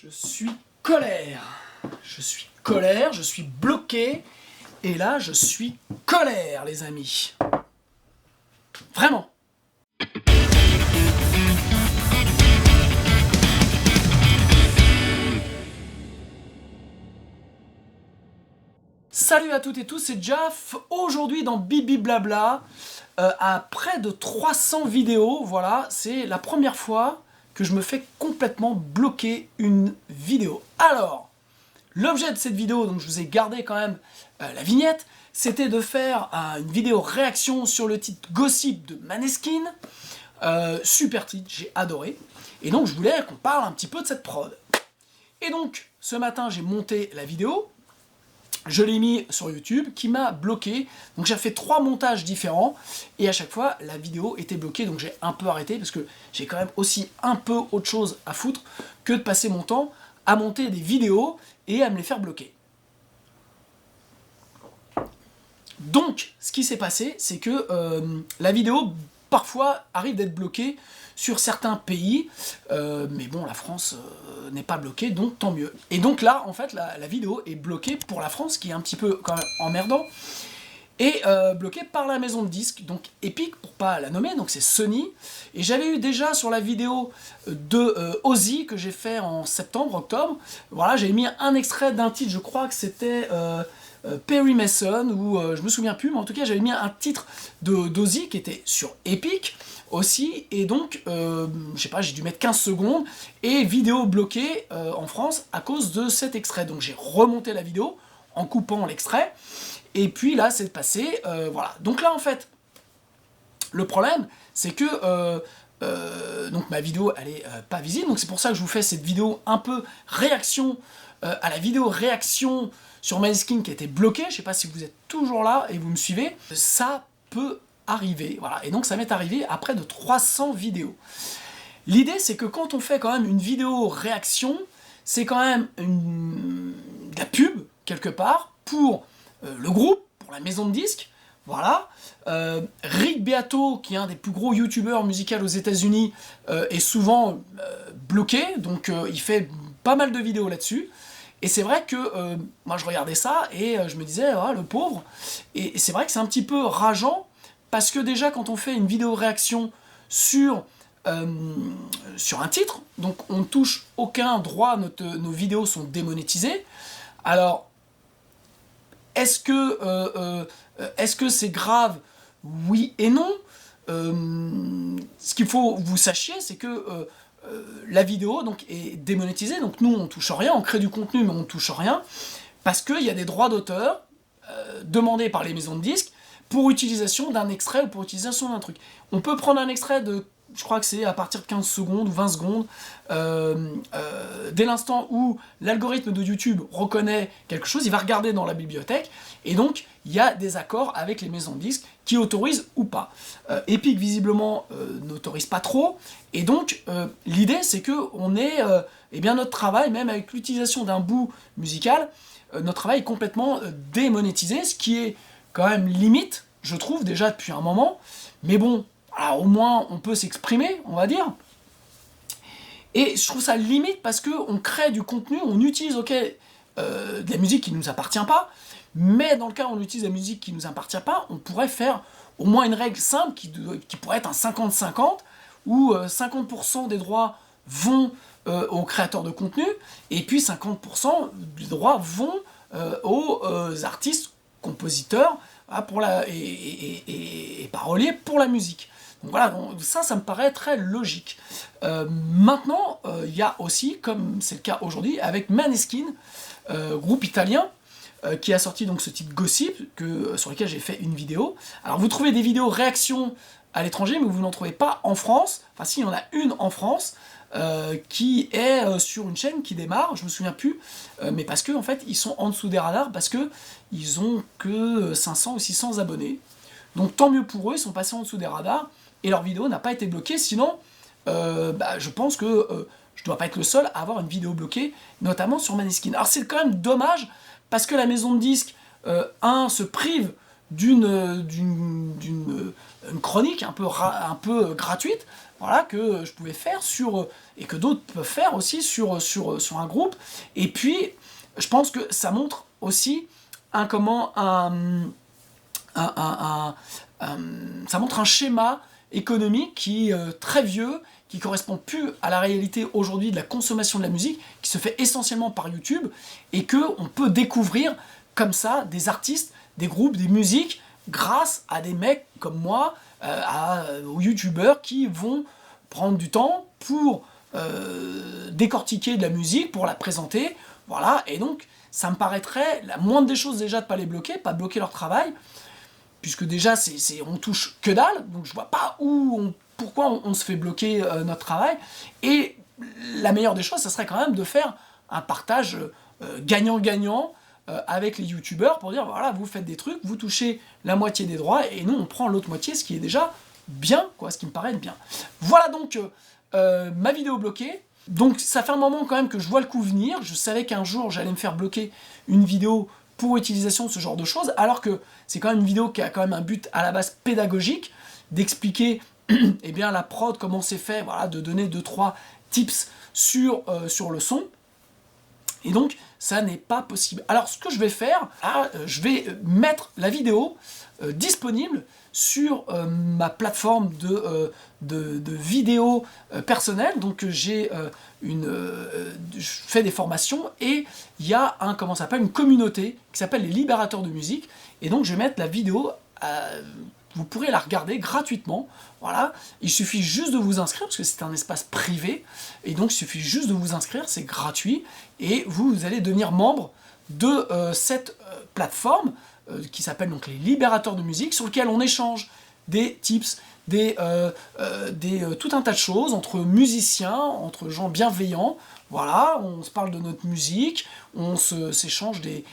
Je suis colère. Je suis colère, je suis bloqué. Et là, je suis colère, les amis. Vraiment. Salut à toutes et tous, c'est Jaf. Aujourd'hui dans Bibi Blabla, à près de 300 vidéos, voilà, c'est la première fois que je me fais complètement bloquer une vidéo. Alors, l'objet de cette vidéo, donc je vous ai gardé quand même la vignette, c'était de faire une vidéo réaction sur le titre Gossip de Maneskin. Super titre, j'ai adoré. Et donc je voulais qu'on parle un petit peu de cette prod. Et donc, ce matin, j'ai monté la vidéo. Je l'ai mis sur YouTube, qui m'a bloqué. Donc j'ai fait 3 montages différents, et à chaque fois, la vidéo était bloquée, donc j'ai un peu arrêté, parce que j'ai quand même aussi un peu autre chose à foutre que de passer mon temps à monter des vidéos et à me les faire bloquer. Donc, ce qui s'est passé, c'est que la vidéo, parfois, arrive d'être bloquée sur certains pays, mais bon, la France n'est pas bloquée, donc tant mieux. Et donc là, en fait, la vidéo est bloquée pour la France, qui est un petit peu quand même emmerdant, et bloquée par la maison de disques, donc Epic, pour pas la nommer, donc c'est Sony. Et j'avais eu déjà sur la vidéo de Ozzy, que j'ai fait en septembre, octobre, voilà, j'ai mis un extrait d'un titre, je crois que c'était Perry Mason, ou je me souviens plus, mais en tout cas j'avais mis un titre d'Ozzy qui était sur Epic aussi, et donc je sais pas, j'ai dû mettre 15 secondes, et vidéo bloquée en France à cause de cet extrait. Donc j'ai remonté la vidéo en coupant l'extrait, et puis là c'est passé, voilà. Donc là en fait, le problème c'est que donc ma vidéo elle est pas visible, donc c'est pour ça que je vous fais cette vidéo un peu réaction à la vidéo réaction sur Maneskin qui a été bloquée. Je sais pas si vous êtes toujours là et vous me suivez. Ça peut arriver, voilà. Et donc ça m'est arrivé à près de 300 vidéos. L'idée c'est que quand on fait quand même une vidéo réaction, c'est quand même de la pub quelque part pour le groupe, pour la maison de disques. Voilà, Rick Beato, qui est un des plus gros youtubeurs musicaux aux États-Unis, est souvent bloqué, donc il fait pas mal de vidéos là-dessus. Et c'est vrai que moi je regardais ça et je me disais, ah, le pauvre. Et c'est vrai que c'est un petit peu rageant, parce que déjà quand on fait une vidéo réaction sur un titre, donc on ne touche aucun droit, nos vidéos sont démonétisées. Alors, est-ce que c'est grave? Oui et non. Ce qu'il faut que vous sachiez, c'est que la vidéo donc, est démonétisée, donc nous on touche rien, on crée du contenu mais on touche rien, parce qu'il y a des droits d'auteur demandés par les maisons de disques pour utilisation d'un extrait ou pour utilisation d'un truc. On peut prendre un extrait de, je crois que c'est à partir de 15 secondes ou 20 secondes, dès l'instant où l'algorithme de YouTube reconnaît quelque chose, il va regarder dans la bibliothèque, et donc il y a des accords avec les maisons de disques qui autorisent ou pas. Epic visiblement n'autorise pas trop, et donc l'idée c'est que on ait eh bien notre travail, même avec l'utilisation d'un bout musical, notre travail est complètement démonétisé, ce qui est quand même limite, je trouve, déjà depuis un moment, mais bon, alors, au moins on peut s'exprimer, on va dire. Et je trouve ça limite parce qu'on crée du contenu, on utilise de la musique qui ne nous appartient pas, mais dans le cas où on utilise de la musique qui ne nous appartient pas, on pourrait faire au moins une règle simple qui pourrait être un 50-50, où 50% des droits vont aux créateurs de contenu, et puis 50% des droits vont aux artistes, compositeurs et paroliers pour la musique. Donc voilà, donc ça me paraît très logique. Maintenant, il y a aussi, comme c'est le cas aujourd'hui, avec Maneskin, groupe italien, qui a sorti donc ce titre Gossip, sur lequel j'ai fait une vidéo. Alors vous trouvez des vidéos réactions à l'étranger, mais vous n'en trouvez pas en France. Enfin si, il y en a une en France, qui est sur une chaîne qui démarre, je me souviens plus, mais parce que en fait ils sont en dessous des radars, parce que ils ont que 500 ou 600 abonnés. Donc tant mieux pour eux, ils sont passés en dessous des radars, et leur vidéo n'a pas été bloquée, sinon je pense que je dois pas être le seul à avoir une vidéo bloquée, notamment sur Maneskin. Alors c'est quand même dommage, parce que la maison de disques, se prive d'une chronique un peu gratuite, voilà, que je pouvais faire et que d'autres peuvent faire aussi sur un groupe. Et puis, je pense que ça montre aussi ça montre un schéma économique qui est très vieux, qui correspond plus à la réalité aujourd'hui de la consommation de la musique, qui se fait essentiellement par YouTube, et qu'on peut découvrir comme ça des artistes, des groupes, des musiques, grâce à des mecs comme moi, aux youtubeurs qui vont prendre du temps pour décortiquer de la musique, pour la présenter, voilà, et donc ça me paraîtrait la moindre des choses déjà de pas les bloquer, pas bloquer leur travail, puisque déjà on touche que dalle, donc je vois pas pourquoi on se fait bloquer notre travail, et la meilleure des choses, ça serait quand même de faire un partage gagnant-gagnant avec les youtubeurs pour dire, voilà, vous faites des trucs, vous touchez la moitié des droits, et nous on prend l'autre moitié, ce qui est déjà bien, quoi, ce qui me paraît être bien. Voilà donc ma vidéo bloquée. Donc ça fait un moment quand même que je vois le coup venir, je savais qu'un jour j'allais me faire bloquer une vidéo pour utilisation de ce genre de choses, alors que c'est quand même une vidéo qui a quand même un but à la base pédagogique, d'expliquer eh bien, la prod, comment c'est fait, voilà, de donner 2-3 tips sur le son. Et donc, ça n'est pas possible. Alors, ce que je vais faire, je vais mettre la vidéo disponible sur ma plateforme de vidéo personnelle. Donc, je fais des formations et il y a une communauté qui s'appelle les Libérateurs de musique. Et donc, je vais mettre la vidéo vous pourrez la regarder gratuitement, voilà, il suffit juste de vous inscrire, parce que c'est un espace privé, et donc il suffit juste de vous inscrire, c'est gratuit, et vous allez devenir membre de cette plateforme, qui s'appelle donc les Libérateurs de musique, sur lequel on échange des tips, tout un tas de choses, entre musiciens, entre gens bienveillants, voilà, on se parle de notre musique, on s'échange des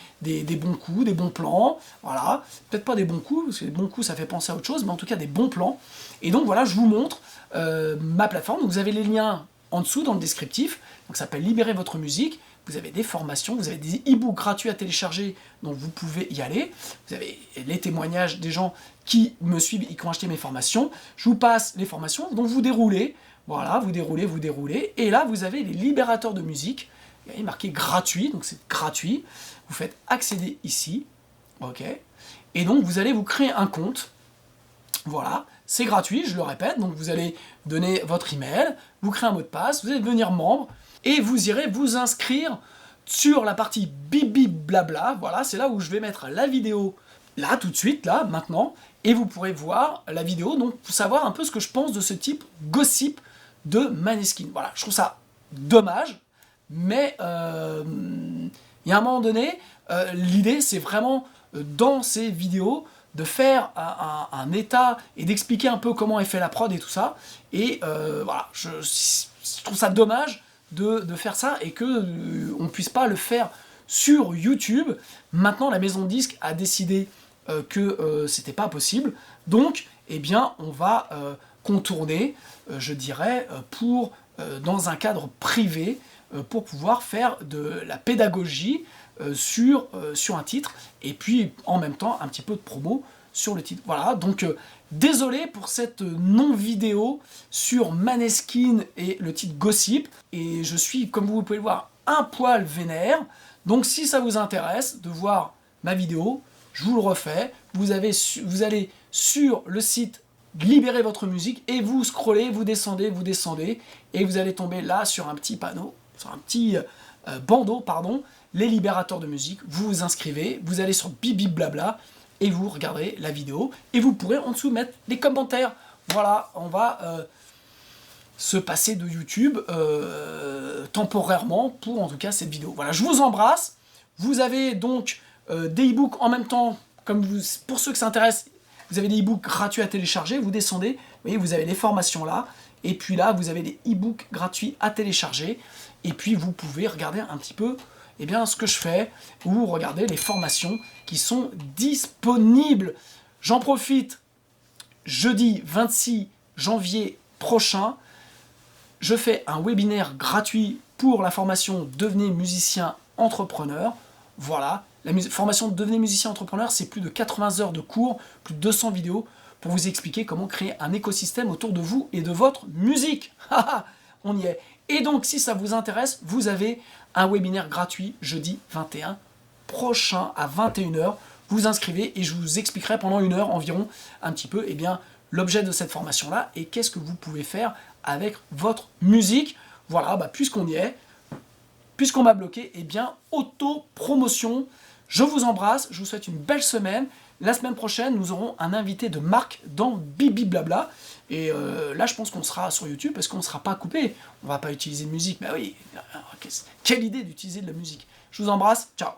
bons coups, des bons plans, voilà, peut-être pas des bons coups, parce que les bons coups ça fait penser à autre chose, mais en tout cas des bons plans. Et donc voilà, je vous montre ma plateforme, donc vous avez les liens en dessous dans le descriptif, donc ça s'appelle Libérer votre musique, vous avez des formations, vous avez des e-books gratuits à télécharger, donc vous pouvez y aller, vous avez les témoignages des gens qui me suivent et qui ont acheté mes formations, je vous passe les formations, donc vous déroulez, voilà, vous déroulez, et là vous avez les Libérateurs de musique, il y a marqué gratuit, donc c'est gratuit, vous faites accéder ici, ok, et donc vous allez vous créer un compte, voilà, c'est gratuit, je le répète, donc vous allez donner votre email, vous créez un mot de passe, vous allez devenir membre, et vous irez vous inscrire sur la partie bibi blabla, voilà, c'est là où je vais mettre la vidéo, là, tout de suite, là, maintenant, et vous pourrez voir la vidéo, donc pour savoir un peu ce que je pense de ce type gossip de Maneskin. Voilà, je trouve ça dommage, mais il y a un moment donné, l'idée c'est vraiment, dans ces vidéos, de faire un état et d'expliquer un peu comment est fait la prod et tout ça, et voilà, je trouve ça dommage de faire ça, et que on puisse pas le faire sur YouTube. Maintenant, la maison de disques a décidé que c'était pas possible, donc eh bien on va contourner, je dirais, dans un cadre privé, pour pouvoir faire de la pédagogie sur un titre, et puis en même temps un petit peu de promo sur le titre. Voilà, donc désolé pour cette non-vidéo sur Maneskin et le titre Gossip, et je suis, comme vous pouvez le voir, un poil vénère, donc si ça vous intéresse de voir ma vidéo, je vous le refais, vous allez sur le site Libérez votre musique, et vous scrollez, vous descendez, et vous allez tomber là sur un petit panneau, sur un petit bandeau, pardon, les Libérateurs de musique, vous vous inscrivez, vous allez sur Bibi Blabla, et vous regarderez la vidéo, et vous pourrez en dessous mettre les commentaires. Voilà, on va se passer de YouTube temporairement pour en tout cas cette vidéo. Voilà, je vous embrasse, vous avez donc des e-books en même temps, pour ceux que ça intéresse, vous avez des e-books gratuits à télécharger, vous descendez, vous voyez, vous avez les formations là, et puis là, vous avez des e-books gratuits à télécharger, et puis vous pouvez regarder un petit peu eh bien, ce que je fais, ou regarder les formations qui sont disponibles. J'en profite, jeudi 26 janvier prochain, je fais un webinaire gratuit pour la formation Devenez musicien entrepreneur. Voilà, la formation Devenez musicien entrepreneur, c'est plus de 80 heures de cours, plus de 200 vidéos pour vous expliquer comment créer un écosystème autour de vous et de votre musique. On y est. Et donc, si ça vous intéresse, vous avez un webinaire gratuit jeudi 21 prochain à 21h. Vous inscrivez et je vous expliquerai pendant 1 heure environ un petit peu l'objet de cette formation-là et qu'est-ce que vous pouvez faire avec votre musique. Voilà, puisqu'on y est, puisqu'on m'a bloqué, auto-promotion. Je vous embrasse, je vous souhaite une belle semaine. La semaine prochaine, nous aurons un invité de marque dans Bibi Blabla. Et là, je pense qu'on sera sur YouTube parce qu'on ne sera pas coupé. On ne va pas utiliser de musique. Mais oui, quelle idée d'utiliser de la musique. Je vous embrasse, ciao.